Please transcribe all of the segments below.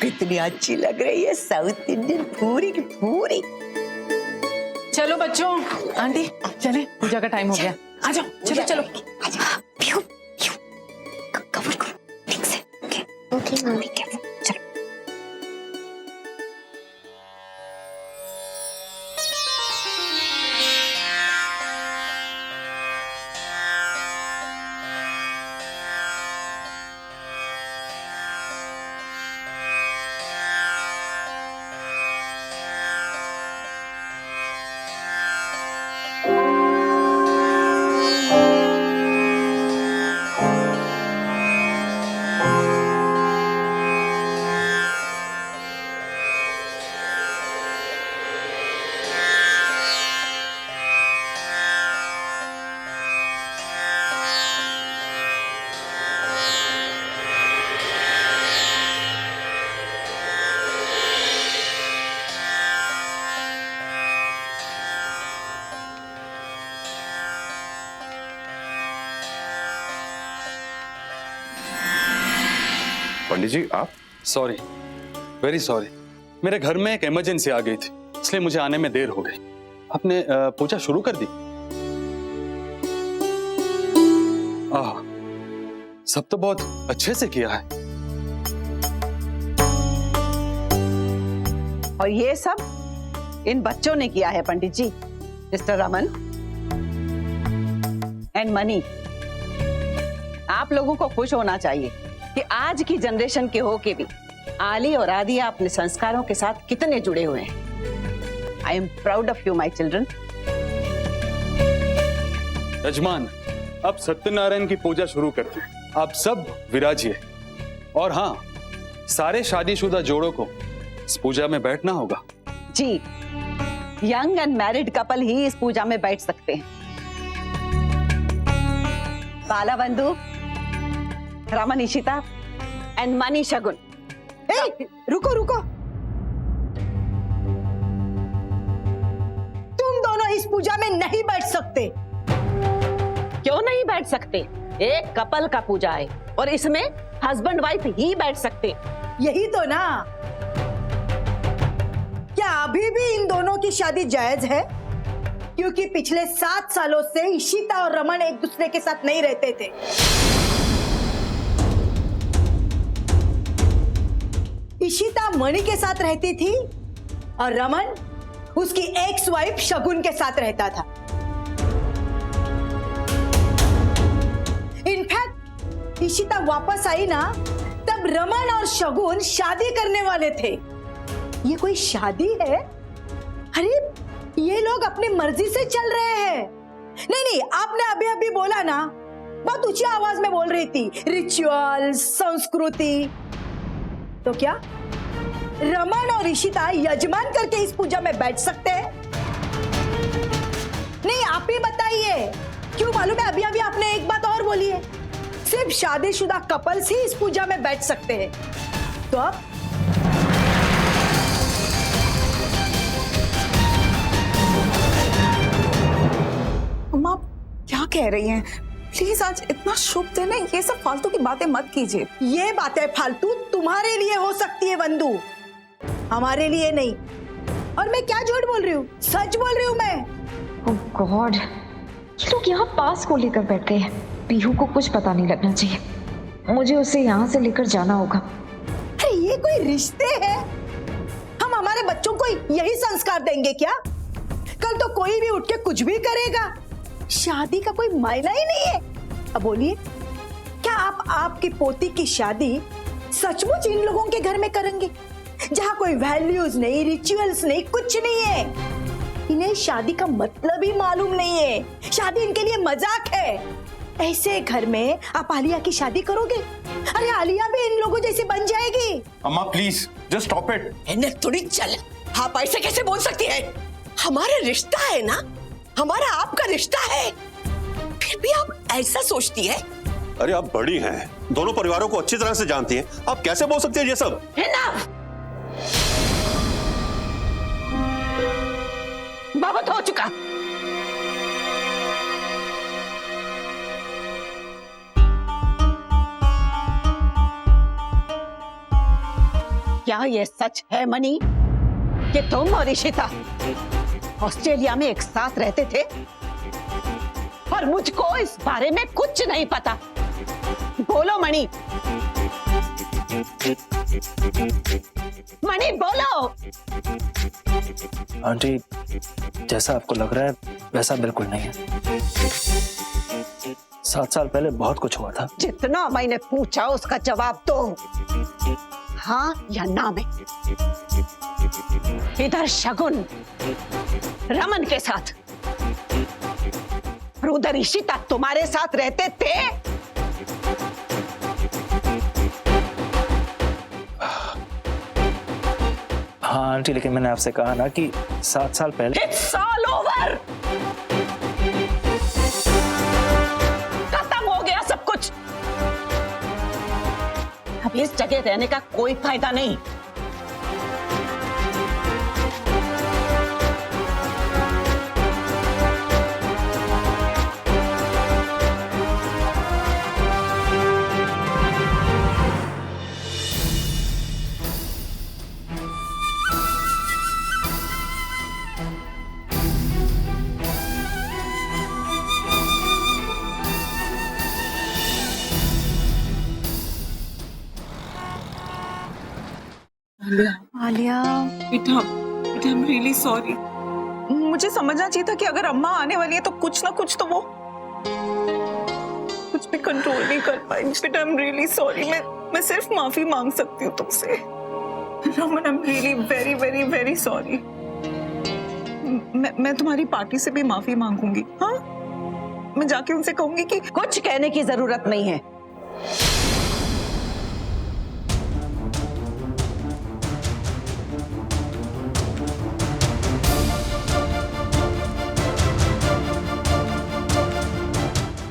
कितनी अच्छी लग रही है साउथ इंडियन पूरी की पूरी। चलो बच्चों, आंटी चले, पूजा का टाइम हो गया। आ जाओ, चलो चलो। कवर करो ठीक से। ओके मम्मी चलो। पंडित जी आप? सॉरी, वेरी सॉरी, मेरे घर में एक इमरजेंसी आ गई थी, इसलिए मुझे आने में देर हो गई। आपने पूजा शुरू कर दी? सब तो बहुत अच्छे से किया है। और ये सब इन बच्चों ने किया है पंडित जी, मिस्टर रमन एंड मनी। आप लोगों को खुश होना चाहिए कि आज की जनरेशन के होके भी आली और आदिया अपने संस्कारों के साथ कितने जुड़े हुए हैं। I am proud of you my children. यजमान, अब सत्यनारायण की पूजा शुरू करते हैं। आप सब विराजिए। और हाँ, सारे शादीशुदा जोड़ों को इस पूजा में बैठना होगा। जी, यंग एंड मैरिड कपल ही इस पूजा में बैठ सकते हैं। बाला बंधु, रमन इशिता एंड मनी शगुन। रुको रुको, तुम दोनों इस पूजा में नहीं बैठ सकते। क्यों नहीं बैठ सकते? एक कपल का पूजा है और इसमें हस्बैंड वाइफ ही बैठ सकते। यही तो ना। क्या अभी भी इन दोनों की शादी जायज है? क्योंकि पिछले 7 सालों से इशिता और रमन एक दूसरे के साथ नहीं रहते थे। इशिता मणि के साथ रहती थी और रमन उसकी एक्स वाइफ शगुन के साथ रहता था। इनफैक्ट इशिता वापस आई ना, तब रमन और शगुन शादी करने वाले थे। ये कोई शादी है? अरे ये लोग अपनी मर्जी से चल रहे हैं। नहीं नहीं, आपने अभी अभी बोला ना, बहुत ऊंची आवाज में बोल रही थी, रिचुअल, संस्कृति। तो क्या रमन और इशिता यजमान करके इस पूजा में बैठ सकते हैं? नहीं, आप ही बताइए। क्यों? मालूम है, अभी अभी आपने एक बात और बोली है, सिर्फ शादीशुदा कपल्स ही इस पूजा में बैठ सकते हैं। तो अब अम्मा क्या कह रही हैं? प्लीज आज इतना शुभ दिन है, ये सब फालतू की बातें मत कीजिए। ये बातें फालतू तुम्हारे लिए हो सकती है वंदू, हमारे लिए नहीं। और मैं क्या झूठ बोल रही हूँ, सच बोल रही हूँ मैं। ओह गॉड, ये लोग यहाँ पास को लेकर बैठ गए हैं। पीहू को कुछ पता नहीं लगना चाहिए, मुझे उसे यहाँ से लेकर जाना होगा। अरे ये कोई रिश्ते हैं? हम हमारे बच्चों को यही संस्कार देंगे क्या? कल तो कोई भी उठ के कुछ भी करेगा। शादी का कोई मायना ही नहीं है। अब बोलिए, क्या आप आपकी पोती की शादी सचमुच इन लोगों के घर में करेंगे, जहाँ कोई वैल्यूज नहीं, रिचुअल्स नहीं, कुछ नहीं है? इन्हें शादी का मतलब ही मालूम नहीं है। शादी इनके लिए मजाक है। ऐसे घर में आप आलिया की शादी करोगे? अरे आलिया भी इन लोगों जैसी बन जाएगी। अम्मा प्लीज जस्ट स्टॉप इट। इन्हें थोड़ी चल, आप ऐसे कैसे बोल सकती है? हमारा रिश्ता है ना, हमारा आपका रिश्ता है, फिर भी आप ऐसा सोचती है? अरे आप बड़ी हैं, दोनों परिवारों को अच्छी तरह से जानती हैं, आप कैसे बोल सकते हैं ये सब? Enough! बहुत हो चुका। क्या ये सच है मणि कि तुम और इशिता ऑस्ट्रेलिया में एक साथ रहते थे और मुझको इस बारे में कुछ नहीं पता? बोलो मणि, मणि बोलो। आंटी, जैसा आपको लग रहा है वैसा बिल्कुल नहीं है। 7 साल पहले बहुत कुछ हुआ था। जितना मैंने पूछा उसका जवाब दो, हाँ या ना में। इधर शगुन रमन के साथ और उधर इशिता तुम्हारे साथ रहते थे। हाँ आंटी, लेकिन मैंने आपसे कहा ना कि 7 साल पहले। It's all over! खत्म हो गया सब कुछ। अब इस जगह रहने का कोई फायदा नहीं। आलिया, बेटा आई एम रियली सॉरी। मुझे समझना चाहिए था कि अगर अम्मा आने वाली है तो कुछ ना कुछ तो वो कुछ भी कंट्रोल नहीं कर पाएगी। बेटा आई एम रियली सॉरी। मैं सिर्फ माफी मांग सकती हूँ तुमसे। Raman, I am really very very very sorry. मैं तुम्हारी पार्टी से भी माफी मांगूंगी। हाँ, मैं जाके उनसे कहूंगी कि कुछ कहने की जरूरत नहीं है।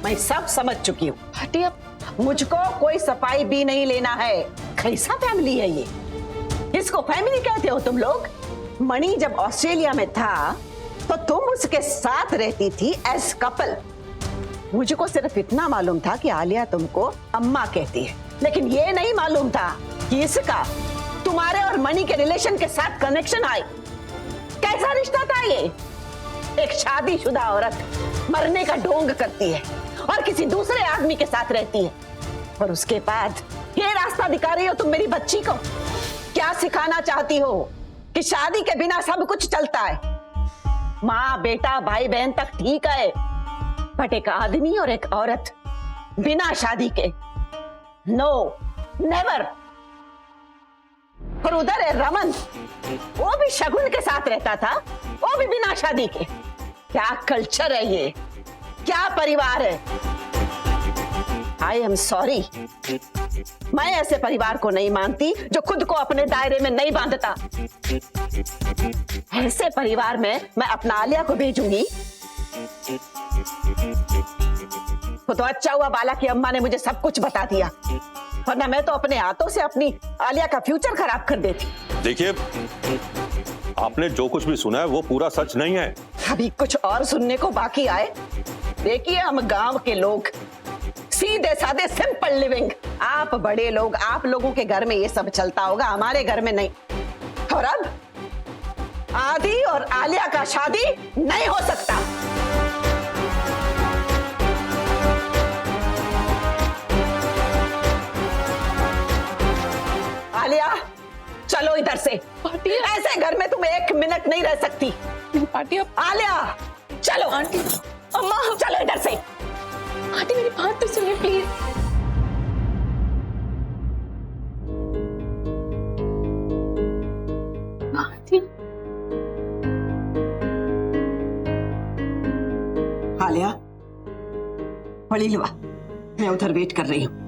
मैं सब समझ चुकी हूँ। हटिए, मुझको कोई सफाई भी नहीं लेना है। कैसा फैमिली है ये? इसको फैमिली कहते हो तुम लोग? मणि जब ऑस्ट्रेलिया में था तो तुम उसके साथ रहती थी एज कपल। मुझको सिर्फ इतना मालूम था कि आलिया तुमको अम्मा कहती है, लेकिन ये नहीं मालूम था कि इसका तुम्हारे और मणि के रिलेशन के साथ कनेक्शन आए। कैसा रिश्ता था ये? एक शादीशुदा औरत मरने का ढोंग करती है और किसी दूसरे आदमी के साथ रहती है, और उसके बाद ये रास्ता दिखा रही हो तुम मेरी बच्ची को। क्या सिखाना चाहती हो कि शादी के बिना सब कुछ चलता है? माँ बेटा भाई बहन तक ठीक है, बट एक आदमी और एक औरत बिना शादी के, नो नेवर। और उधर है रमन, वो भी शगुन के साथ रहता था, वो भी बिना शादी के। क्या कल्चर है ये? क्या परिवार है? आई एम सॉरी, मैं ऐसे परिवार को नहीं मानती जो खुद को अपने दायरे में नहीं बांधता। ऐसे परिवार में मैं अपना आलिया को भेजूंगी तो अच्छा हुआ बाला की अम्मा ने मुझे सब कुछ बता दिया, वरना मैं तो अपने हाथों से अपनी आलिया का फ्यूचर खराब कर देती। देखिए, आपने जो कुछ भी सुना है वो पूरा सच नहीं है। अभी कुछ और सुनने को बाकी आए। देखिए, हम गांव के लोग, सीधे साधे सिंपल लिविंग। आप बड़े लोग, आप लोगों के घर में ये सब चलता होगा, हमारे घर में नहीं। और अब आदि और आलिया का शादी नहीं हो सकता। आलिया, चलो इधर से। ऐसे घर में तुम 1 मिनट नहीं रह सकती। आलिया, चलो। आंटी, अम्मा, चलो इधर से। आंटी मेरी बात तो सुनिए प्लीज। आंटी, आलिया, बड़ी लवा, मैं उधर वेट कर रही हूँ।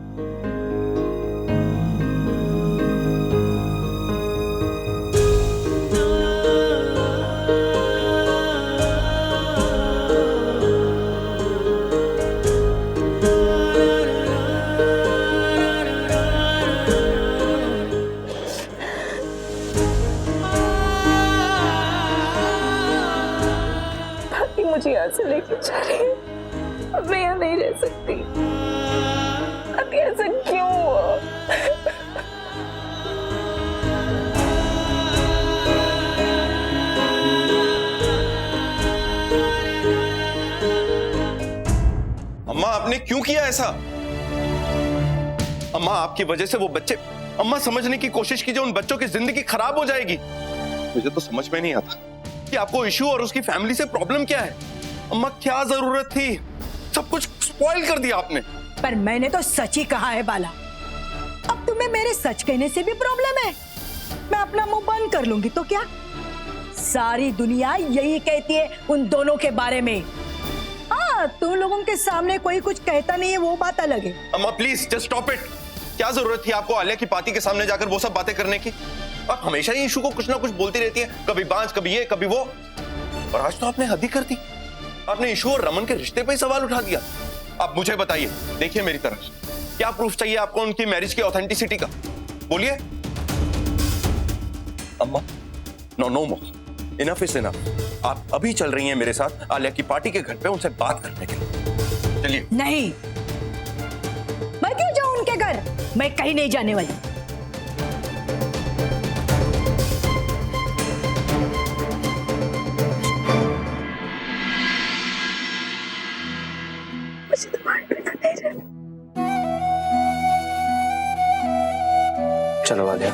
मुझे यहाँ से लेके जा रही है। अब मैं यहाँ नहीं रह सकती। ऐसा? अम्मा, आपकी वजह से वो बच्चे, अम्मा समझने की कोशिश कीजिए, उन बच्चों की जिंदगी खराब हो जाएगी। मुझे तो समझ में नहीं आता कि आपको इशू और उसकी फैमिली से प्रॉब्लम क्या है। अम्मा, क्या जरूरत थी? सब कुछ स्पॉइल कर दिया आपने। पर मैंने तो सच ही कहा है बाला। अब तुम्हें मेरे सच कहने से भी प्रॉब्लम है? मैं अपना मुंह बंद कर लूंगी तो क्या? सारी दुनिया यही कहती है उन दोनों के बारे में। हाँ, तुम लोगों के सामने कोई कुछ कहता नहीं है, वो बात अलग है। अम्मा प्लीज जस्ट स्टॉप इट। क्या जरूरत थी आपको आलिया की पार्टी के सामने जाकर वो सब बातें करने की? आप हमेशा ही इशू को कुछ ना कुछ बोलती रहती है, कभी बांझ, कभी ये, कभी वो। और आज तो आपने हद ही कर दी। आपने इशू और रमन के रिश्ते पे ही सवाल उठा दिया। आप मुझे बताइए, देखिए मेरी तरफ, क्या प्रूफ चाहिए आपको उनकी मैरिज की ऑथेंटिसिटी का? बोलिए। अम्मा, no no more, enough is enough. आप अभी चल रही हैं मेरे साथ आलिया की पार्टी के घर पे उनसे बात करने के लिए। चलिए। नहीं, मैं क्यों जाऊं उनके घर? मैं कहीं नहीं जाने वाली। चलो आलिया।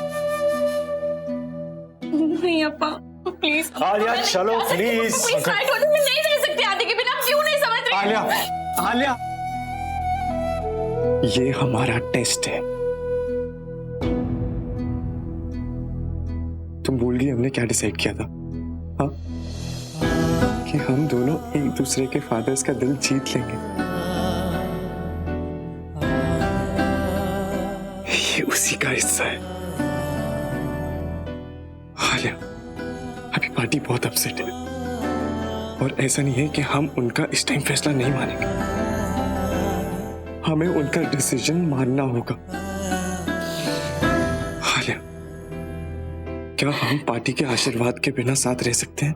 नहीं अप्पा, प्लीज। आलिया चलो प्लीज। मैं नहीं रह सकती आदि के बिना। क्यों नहीं समझ रही? आलिया, आलिया, ये हमारा टेस्ट है। तुम भूल गई हमने क्या डिसाइड किया था? हाँ, कि हम दोनों एक दूसरे के फादर्स का दिल जीत लेंगे। ये उसी का हिस्सा है। आलिया, अभी पार्टी बहुत अपसेट है और ऐसा नहीं है कि हम उनका इस टाइम फैसला नहीं मानेंगे। हमें उनका डिसीजन मानना होगा। आलिया, क्या हम पार्टी के आशीर्वाद के बिना साथ रह सकते हैं?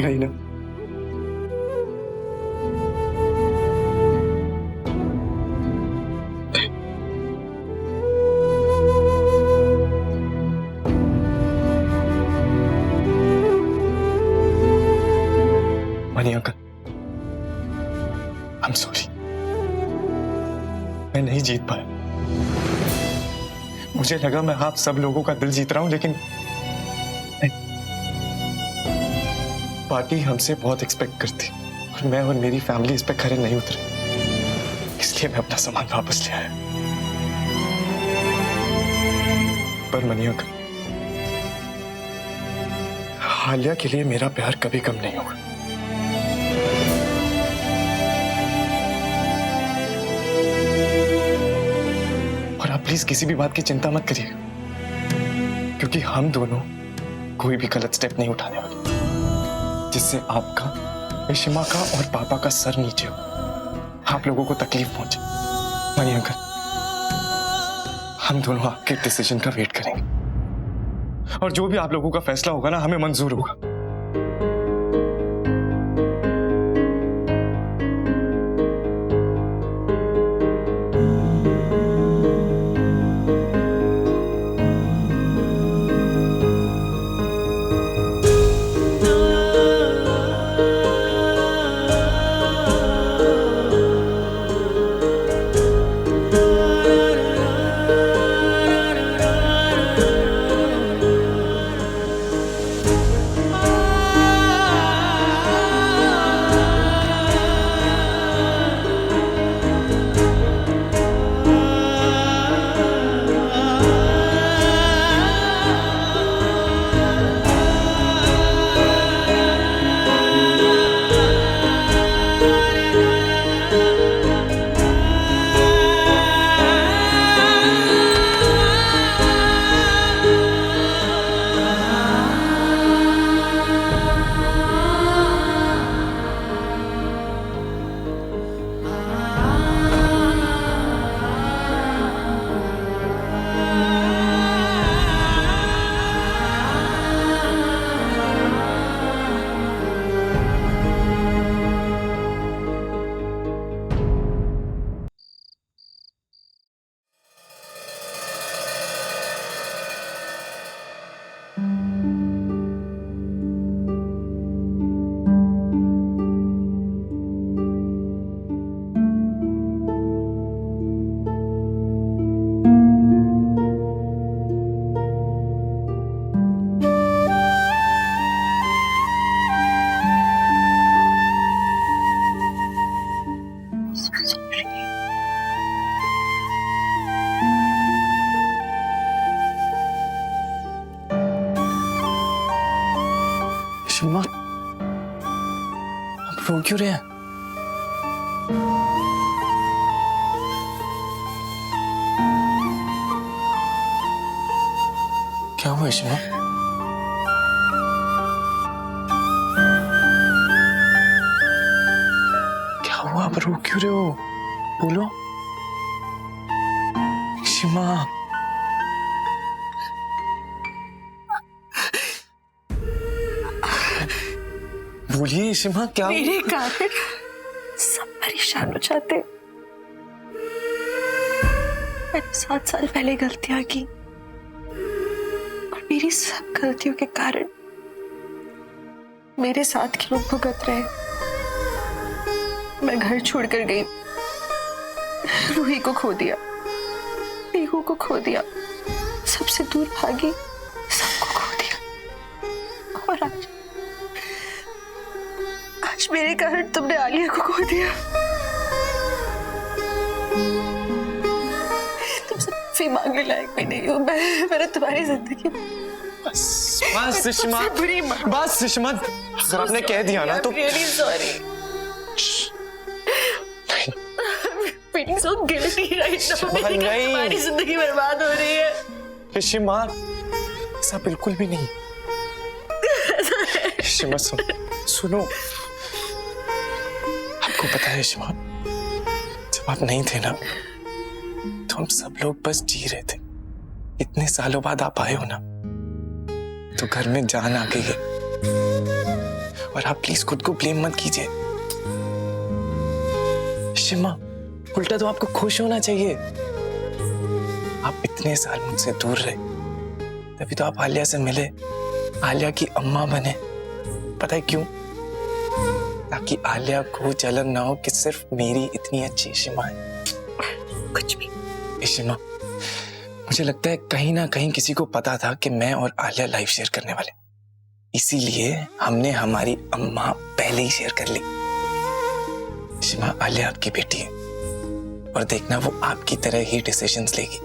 नहीं ना? Money uncle, I am sorry, मैं नहीं जीत पाया। मुझे लगा मैं आप सब लोगों का दिल जीत रहा हूं, लेकिन नहीं। पार्टी हमसे बहुत एक्सपेक्ट करती और मैं और मेरी फैमिली इस पे खरे नहीं उतरे, इसलिए मैं अपना सामान वापस ले आया। पर मनी अंकल, आलिया के लिए मेरा प्यार कभी कम नहीं होगा। और आप प्लीज किसी भी बात की चिंता मत करिएगा, क्योंकि हम दोनों कोई भी गलत स्टेप नहीं उठाने वाले जिससे आपका, विषमा का और पापा का सर नीचे हो, आप लोगों को तकलीफ पहुंचे। मनी अंकल, हम दोनों आपके डिसीजन का वेट करेंगे और जो भी आप लोगों का फैसला होगा ना, हमें मंजूर होगा। रो क्यों रहे हैं? क्या हुआ इश्मा? क्या हुआ? आप रो क्यों रहे हो? बोलो इश्मा। बोलिए इश्मा, क्या मेरे कारण सब परेशान हो जाते। मैंने 7 साल पहले गलतियां की और मेरी सब गलतियों के कारण मेरे साथ के लोग भुगत रहे। मैं घर छोड़कर गई, रूही को खो दिया, पीहू को खो दिया, सबसे दूर भागी, सबको खो दिया। और आज मेरे कारण तुमने आलिया को खो दिया। तुमसे माफी मांगने लायक भी नहीं हूँ। मैंने तुम्हारी जिंदगी बस इश्मा, बस इश्मा, अगर आपने कह दिया ना तो really sorry. Feeling so guilty right now. तुम्हारी जिंदगी बर्बाद हो रही है। इश्मा, ऐसा बिल्कुल भी नहीं। इश्मा सुनो, आपको पता है इश्मा, जब आप नहीं थे ना तो हम सब लोग बस जी रहे थे। इतने सालों बाद आप आए हो ना तो घर में जान आ गई है। और आप प्लीज खुद को ब्लेम मत कीजिए। इश्मा, उल्टा तो आपको खुश होना चाहिए। आप इतने साल मुझसे दूर रहे, तभी तो आप आलिया से मिले, आलिया की अम्मा बने। पता है क्यों? ताकि आलिया को जलन ना हो कि सिर्फ मेरी इतनी अच्छी इश्मा है। कुछ भी इश्मा, मुझे लगता है कहीं ना कहीं किसी को पता था कि मैं और आलिया लाइफ शेयर करने वाले, इसीलिए हमने हमारी अम्मा पहले ही शेयर कर ली। इश्मा, आलिया आपकी बेटी है और देखना वो आपकी तरह ही डिसीजंस लेगी।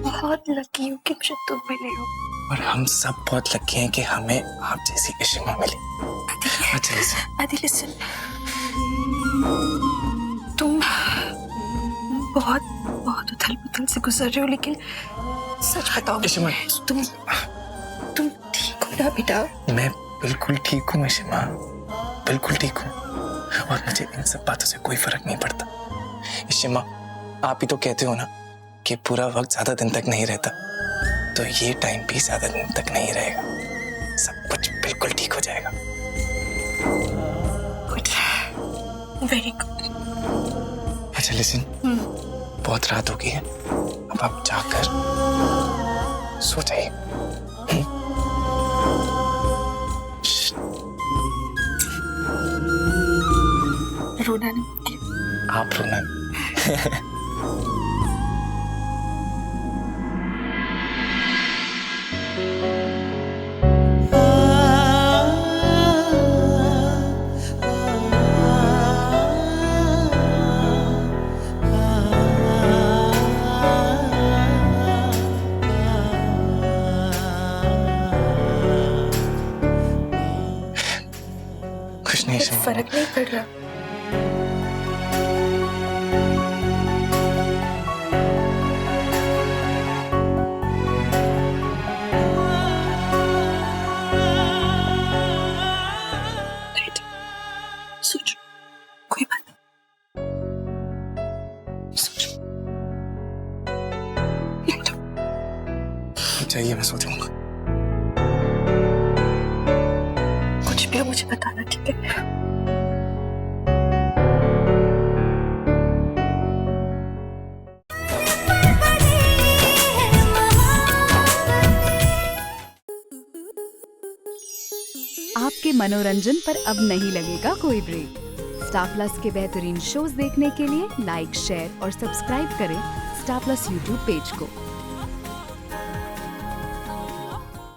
बहुत लकी हूँ कि मुझे तुम मिले हो। और हम सब बहुत लकी हैं कि हमें आप जैसी इश्मा मिली। अच्छा आदि लिसन, तुम बहुत बहुत उथल पुथल से गुजर रहे हो, लेकिन सच बताओ इश्मा, तुम ठीक हो ना बेटा? मैं बिल्कुल ठीक हूँ इश्मा, बिल्कुल ठीक हूँ। और मुझे इन सब बातों से कोई फर्क नहीं पड़ता। इश्मा, आप ही तो कहते हो ना कि पूरा वक्त ज्यादा दिन तक नहीं रहता, तो ये टाइम भी ज्यादा दिन तक नहीं रहेगा। सब कुछ बिल्कुल ठीक हो जाएगा। Good, very good. अच्छा लिसन, बहुत रात हो गई है, अब आप जाकर सो जाइए। रोना नहीं, आप रोना नहीं। कुछ नहीं इश्मा, फर्क नहीं पड़ रहा। सोचो, कोई बात नहीं। सोचो, चाहिए मैं सो जाऊंगा। कुछ भी हो मुझे बताना, ठीक है? आपके मनोरंजन पर अब नहीं लगेगा कोई ब्रेक। स्टार प्लस के बेहतरीन शोज देखने के लिए लाइक, शेयर और सब्सक्राइब करें स्टार प्लस यूट्यूब पेज को।